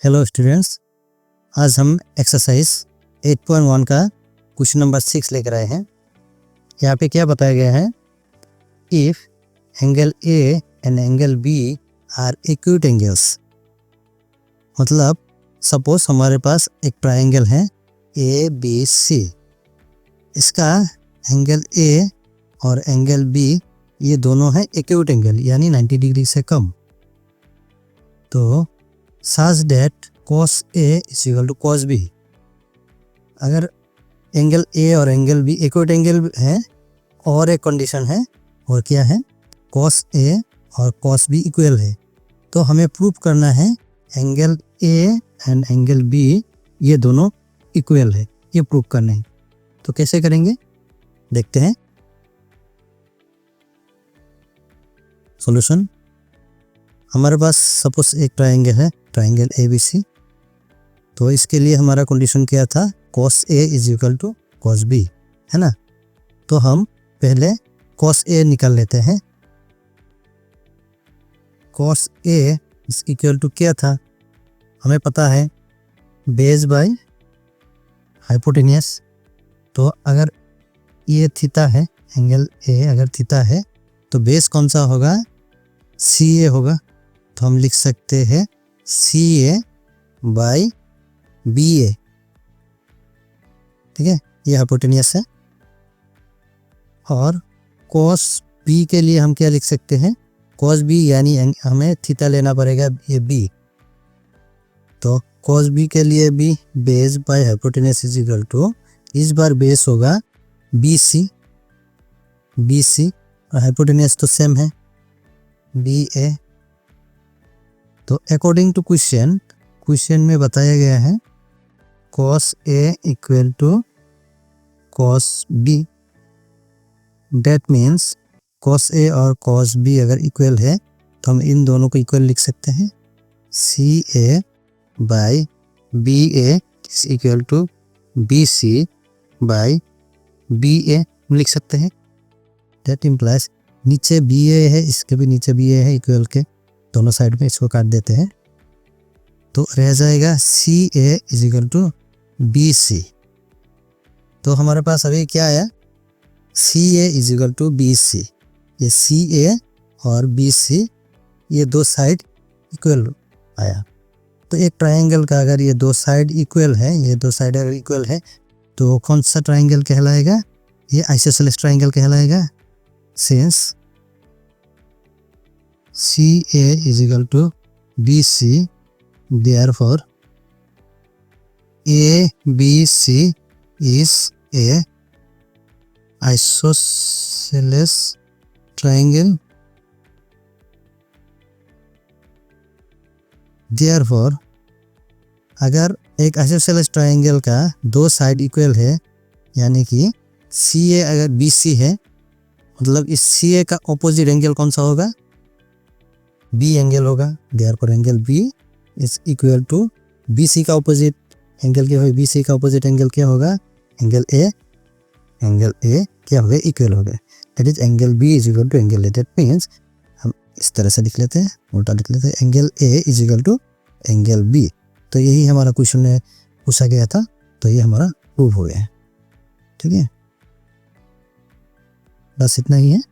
Hello students, आज हम exercise 8.1 का क्वेश्चन नंबर 6 लेकर आए हैं। यहाँ पे क्या बताया गया है, if angle A and angle B are acute angles. मतलब सपोज हमारे पास एक ट्रायंगल है ए बी सी, इसका एंगल ए और एंगल बी ये दोनों हैं एक्यूट एंगल, यानी 90 डिग्री से कम। तो such that cos A is equal to cos B। अगर एंगल A और एंगल B एक्यूट एंगल है और एक कंडीशन है, और क्या है, cos A और cos B इक्वल है, तो हमें प्रूव करना है angle A and angle B ये दोनों इक्वल है, ये प्रूव करना है। तो कैसे करेंगे देखते हैं। सॉल्यूशन, हमारे पास सपोज एक ट्रायंगल है, ट्रायंगल ABC। तो इसके लिए हमारा कंडीशन क्या था, cos A is equal to cos B, है ना। तो हम पहले cos A निकाल लेते हैं। cos A is equal to क्या था, हमें पता है बेस बाय हाइपोटेनियस। तो अगर ये थीटा है, एंगल A अगर थीटा है, तो बेस कौन सा होगा, CA होगा। तो हम लिख सकते हैं CA बाई BA, ठीक है, ये हाइपोटेनियस है। और cos B के लिए हम क्या लिख सकते हैं, cos B यानी हमें थीटा लेना पड़ेगा, ये B। तो cos B के लिए भी base by hypotenuse is equal to, इस बार बेस होगा BC और हाइपोटेनियस तो सेम है BA। तो अकॉर्डिंग टू क्वेश्चन में बताया गया है cos A equal to cos B। That means cos A और cos B अगर इक्वल है तो हम इन दोनों को इक्वल लिख सकते हैं। CA by BA is equal to BC by BA हम लिख सकते हैं। डेट इम्प्लाइज नीचे BA है, इसके भी नीचे BA है, इक्वल के दोनों साइड में इसको काट देते हैं, तो रह जाएगा CA is equal to BC। तो हमारे पास अभी क्या आया, CA is equal to BC। ये CA और BC ये दो साइड इक्वल आया। तो एक ट्रायंगल का अगर ये दो साइड इक्वल है, ये दो साइड अगर इक्वल है, तो कौन सा ट्रायंगल कहलाएगा, ये आइसोसेलेस ट्रायंगल कहलाएगा। Since CA is equal to BC, therefore ABC is a isosceles triangle। therefore अगर एक आइसोसेलेस ट्रायंगल का दो साइड इक्वल है, यानी कि CA अगर BC है, मतलब इस CA का ऑपोजिट एंगल कौन सा होगा, B एंगल होगा। Therefore angle B is equal to BC का ऑपोजिट एंगल क्या होगा, BC का ऑपोजिट एंगल क्या होगा, एंगल A क्या होगा, इक्वल होगा। That is angle B is equal to angle A। That means हम इस तरह से लिख लेते हैं, उल्टा लिख लेते हैं, angle A is equal to angle B। तो यही हमारा क्वेश्चन में पूछा गया था, तो ये हमारा प्रूव हो गया है, ठीक है। बस इतना ही है।